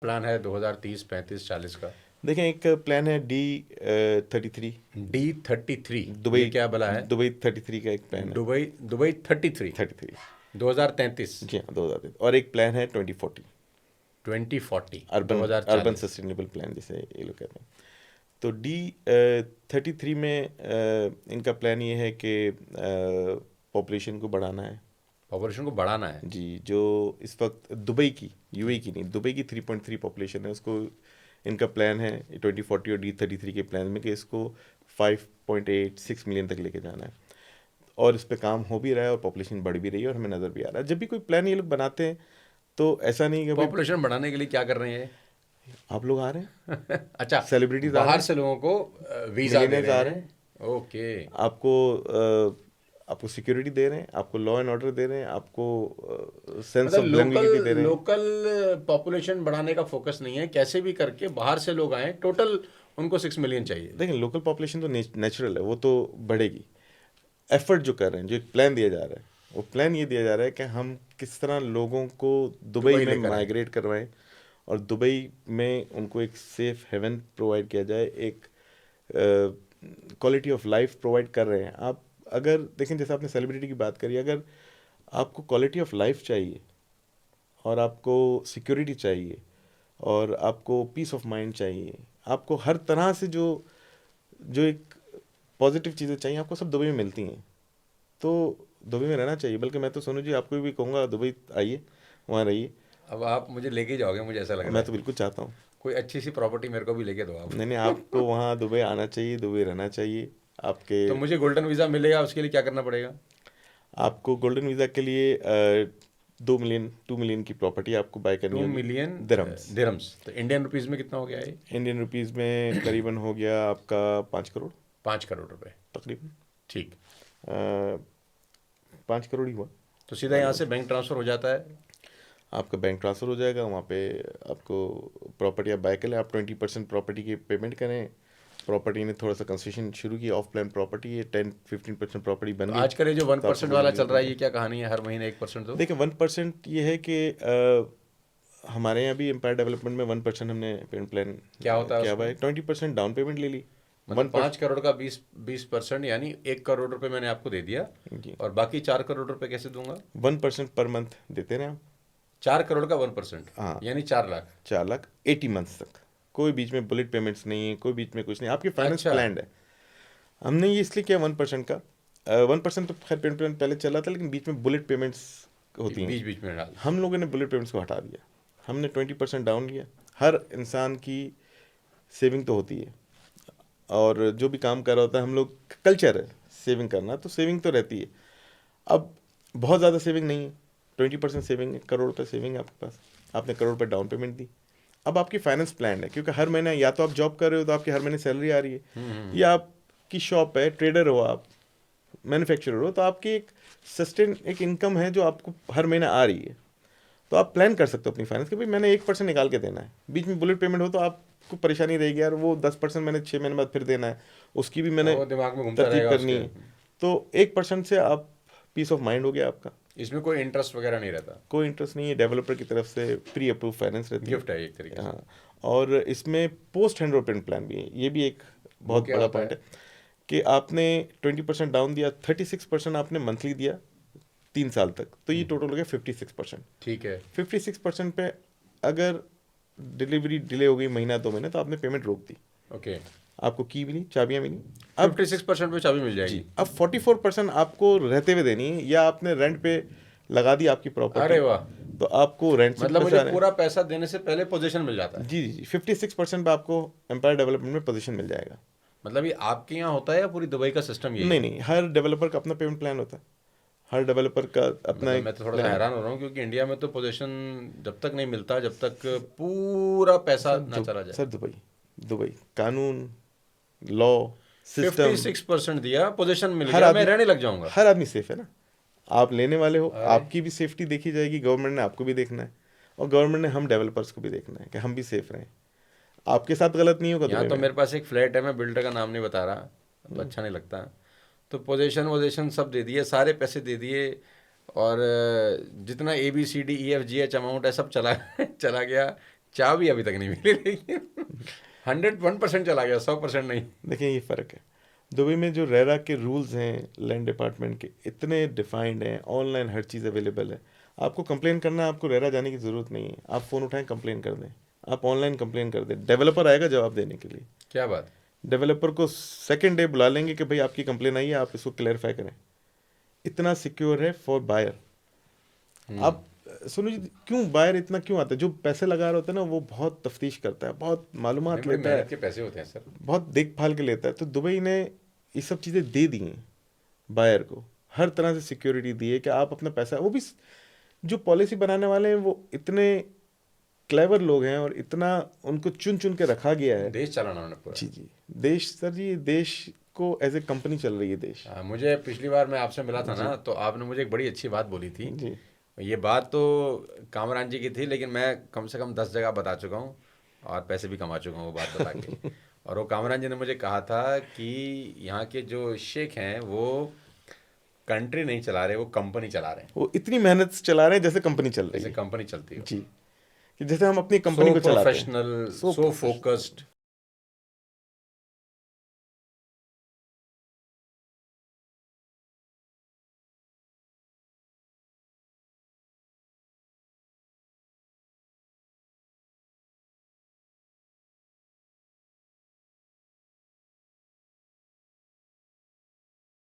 Plan है 2030, 35, 40 का? देखें, एक प्लान है D33। D33, ये दुबई क्या भला है? दुबई 33 का एक प्लान है। Dubai Dubai 33, 33। 2033, जी हाँ, 2000। और एक प्लान है 2040, 2040, अर्बन अर्बन 2040। सस्टेनेबल प्लान जिसे ये लोग कहते हैं। तो D33 में इनका प्लान ये है कि पॉपुलेशन को बढ़ाना है। पॉपुलेशन को बढ़ाना है। जी, जो इस वक्त दुबई की, यूएई की नहीं, दुबई की 3.3 पॉपुलेशन है, उसको इनका प्लान है 2040 और D33 के प्लान में कि इसको 5.86 मिलियन तक लेके जाना है। और इस पे काम हो भी रहा है और पॉपुलेशन बढ़ भी रही है और हमें नज़र भी आ रहा है। जब भी कोई प्लान ये लोग बनाते हैं तो ऐसा नहीं कि भाई पॉपुलेशन बढ़ाने के लिए क्या कर रहे हैं आप लोग आ रहे हैं, ये? अच्छा, सेलिब्रिटीज आ रहे बाहर हैं, से लोगों को वीजा दे मिलियनर्स रहे आ रहे हैं। हैं, ओके। आपको आपको सिक्योरिटी दे रहे हैं, आपको लॉ एंड ऑर्डर दे रहे हैं, आपको सेंस मतलब ऑफ लोकल बिलोंगिंग दे रहे हैं। लोकल पॉपुलेशन बढ़ाने का फोकस नहीं है, कैसे भी करके बाहर से लोग आए, टोटल उनको 6 मिलियन चाहिए। देखिए, लोकल पॉपुलेशन तो नेचुरल है, वो तो बढ़ेगी। एफर्ट जो कर रहे हैं, जो एक प्लान दिया जा रहा है, वो प्लान ये दिया जा रहा है कि हम किस तरह लोगों को दुबई दुबई में लेकर आए। माइग्रेट करवाएं और दुबई में उनको एक सेफ हेवन प्रोवाइड किया जाए, एक क्वालिटी ऑफ लाइफ प्रोवाइड कर रहे हैं। आप अगर देखें, जैसे आपने सेलिब्रिटी की बात करी, अगर आपको क्वालिटी ऑफ लाइफ चाहिए और आपको सिक्योरिटी चाहिए और आपको पीस ऑफ माइंड चाहिए, आपको हर तरह से जो जो एक पॉजिटिव चीज़ें चाहिए, आपको सब दुबई में मिलती हैं। तो दुबई में रहना चाहिए। बल्कि मैं तो सोनू जी आपको भी कहूँगा, दुबई आइए, वहाँ रहिए। अब आप मुझे लेके जाओगे, मुझे ऐसा लग और रहा मैं तो है। बिल्कुल चाहता हूँ। कोई अच्छी सी प्रॉपर्टी मेरे को भी लेके दो आप। नहीं नहीं, आपको वहाँ दुबई आना चाहिए, दुबई रहना चाहिए। आपके तो मुझे गोल्डन वीज़ा मिलेगा, उसके लिए क्या करना पड़ेगा? आपको गोल्डन वीज़ा के लिए 2 मिलियन की प्रॉपर्टी आपको बाय करनी 2 होगी। Million dirhams. दिरहम्स, तो इंडियन रुपीज़ में कितना हो गया ये? इंडियन रुपीज़ में करीबन हो गया आपका 5 करोड़ 5 करोड़ रुपए। तकरीबन। ठीक। 5 करोड़ ही हुआ। तो सीधा यहाँ से बैंक ट्रांसफ़र हो जाता है? आपका बैंक ट्रांसफ़र हो जाएगा वहाँ पे। आपको प्रॉपर्टी आप बाय कर लें, आप 20% प्रॉपर्टी की पेमेंट करें। प्रॉपर्टी ने थोड़ा सा कंसेशन शुरू किया, ऑफ प्लान प्रॉपर्टी है, 10-15% प्रॉपर्टी बन तो गई आजकल ये जो वन तो आपको परसेंट गोल्डन वाला वीज़ा चल रहा मिल है, ये जाए। क्या कहानी है? हर महीने 1% दो। देखिए, 1% ये है कि हमारे यहाँ भी एम्पायर डेवलपमेंट में 1% हमने पेमेंट प्लान क्या होता है किया हुआ उसमें? है। 20% डाउन पेमेंट ले ली। मतलब 1%। 5 करोड़ का 20% यानी 1 करोड़ रुपए मैंने आपको दे दिया, जी, और बाकी 4 करोड़ रुपए कैसे दूंगा? 1% पर मंथ देते रहे आप। 4 करोड़ का 1%, हाँ, यानी 4 लाख। 4 लाख 80 मंथ्स तक। कोई बीच में बुलेट पेमेंट्स नहीं है, कोई बीच में कुछ नहीं, आपकी फाइनेंस अच्छा। प्लान है। हमने ये इसलिए किया 1% का। 1% तो खैर पेमेंट प्लान पहले चला था, लेकिन बीच में बुलेट पेमेंट्स होती हैं। बीच बीच में डाल। हम लोगों ने बुलेट पेमेंट्स को हटा दिया। हमने 20% डाउन लिया। हर इंसान की सेविंग तो होती है, और जो भी काम कर रहा होता है, हम लोग कल्चर है सेविंग करना, तो सेविंग तो रहती है। अब बहुत ज़्यादा सेविंग नहीं है, 20% सेविंग है, करोड़ रुपये सेविंग है आपके पास। आपने करोड़ रुपये डाउन पेमेंट दी। अब आपकी फाइनेंस प्लान है, क्योंकि हर महीने या तो आप जॉब कर रहे हो तो आपकी हर महीने सैलरी आ रही है, या आपकी शॉप है, ट्रेडर हो आप, मैन्युफैक्चरर हो, तो आपकी एक सस्टेन एक इनकम है जो आपको हर महीने आ रही है। तो आप प्लान कर सकते हो अपनी फाइनेंस कि भाई मैंने 1% निकाल के देना है। बीच में बुलेट पेमेंट हो तो आपको परेशानी रहेगी, यार वो 10% मैंने 6 महीने बाद फिर देना है, उसकी भी मैंने वो दिमाग में घूमता तरतीब रहेगा करनी उसके। है। तो 1% से आप पीस ऑफ माइंड हो गया आपका। इसमें कोई इंटरेस्ट वगैरह नहीं रहता? कोई इंटरेस्ट नहीं है, डेवलपर की तरफ से प्री अप्रूव फाइनेंस रहती है। गिफ्ट है एक तरीके से। हाँ, और इसमें post hand over payment plan भी है, ये भी एक वो बहुत क्या बड़ा होता पॉइंट है? है कि आपने 20% डाउन दिया, 36% आपने मंथली दिया 3 साल तक, तो ये टोटल हो गया 56%। ठीक है। 56% पे अगर डिलीवरी डिले हो गई महीना 2 महीने, तो आपने पेमेंट रोक दी, ओके। आपको की मिली, चाबियाँ मिली। अब 56% पे चाबी मिल जी, जाएगी? अब 44% आपको रहते हुए देनी है, या आपने रेंट पे लगा दी आपकी प्रॉपर्टी, अरे वाह। तो आपको रेंट से भी मतलब पैसे मुझे आ रहे हैं। पूरा पैसा देने से पहले पोजीशन मिल जाता है? जी जी जी, 56% पे आपको एम्पायर डेवलपमेंट में पोजीशन मिल जाएगा। मतलब ये आपके यहाँ होता है या पूरी दुबई का सिस्टम यही नहीं है? नहीं, हर डेवलपर का अपना पेमेंट प्लान होता है। हर डेवलपर का अपना मतलब एक मैं तो थोड़ा सा प्लान है। हैरान हो रहा हूँ, क्योंकि इंडिया में तो पोजीशन जब तक नहीं मिलता, जब तक पूरा पैसा ना चला जाए। सर दुबई, दुबई कानून, law, fifty system, six percent दिया, पोजीशन मिल हर गया, मैं आदमी रहने लग जाऊंगा? हर आदमी सेफ है ना। आप लेने वाले हो, अरे। आपकी भी सेफ्टी देखी जाएगी, गवर्नमेंट ने आपको भी देखना है, और गवर्नमेंट ने हम डेवलपर्स को भी देखना है कि हम भी सेफ रहें। आपके साथ गलत नहीं होगा यहाँ दुबई तो में। मेरे पास एक फ्लैट है, मैं बिल्डर का नाम नहीं बता रहा, अब अच्छा नहीं लगता। तो पोजीशन वोजीशन सब दे दिए, सारे पैसे दे दिए, और जितना ABCDEFGH अमाउंट है सब चला चला गया। चाबी अभी तक नहीं मिली, लेकिन 101% चला गया, 100% नहीं। देखिए ये फ़र्क है। दुबई में जो रेरा के रूल्स हैं लैंड डिपार्टमेंट के, इतने डिफाइंड हैं, ऑनलाइन हर चीज़ अवेलेबल है। आपको कंप्लेन करना है, आपको रेरा जाने की ज़रूरत नहीं है। आप फ़ोन उठाएं, कंप्लेन कर दें, आप ऑनलाइन कंप्लेन कर दें, डेवलपर आएगा जवाब देने के लिए। क्या बात। डेवलपर को सेकेंड डे बुला लेंगे कि भाई आपकी कंप्लेन आई है, आप इसको क्लैरिफाई करें। इतना सिक्योर है फॉर बायर। आप सुनो जी, क्यों बायर इतना क्यों आता है? जो पैसे लगा रहा होता है ना, वो बहुत तफ्तीश करता है, बहुत नहीं, मालूमात बड़ी लेता मेहनत है, के पैसे होते हैं सर। बहुत देखभाल के लेता है। तो दुबई ने ये सब चीज़ें दे दी हैं बायर को, हर तरह से सिक्योरिटी दी है कि आप अपना पैसा, वो भी जो पॉलिसी बनाने वाले हैं वो इतने क्लेवर लोग हैं और इतना उनको चुन चुन के रखा गया है। देश चलाना उन्होंने पूरा। जी जी, देश सर जी, देश को एज ए कंपनी चल रही है देश। मुझे पिछली बार मैं आपसे मिला था ना, तो आपने मुझे एक बड़ी अच्छी बात बोली थी। जी ये बात तो कामरान जी की थी, लेकिन मैं कम से कम 10 जगह बता चुका हूँ और पैसे भी कमा चुका हूँ वो बात बता के। और वो कामरान जी ने मुझे कहा था कि यहाँ के जो शेख हैं वो कंट्री नहीं चला रहे, वो कंपनी चला रहे हैं, वो इतनी मेहनत से चला रहे हैं जैसे कंपनी चल रही जैसे है। कंपनी चलती हो। जी, कि जैसे हम अपनी सो कंपनी को चलाते हैं। प्रोफेशनल, सो सो फोकस्ड।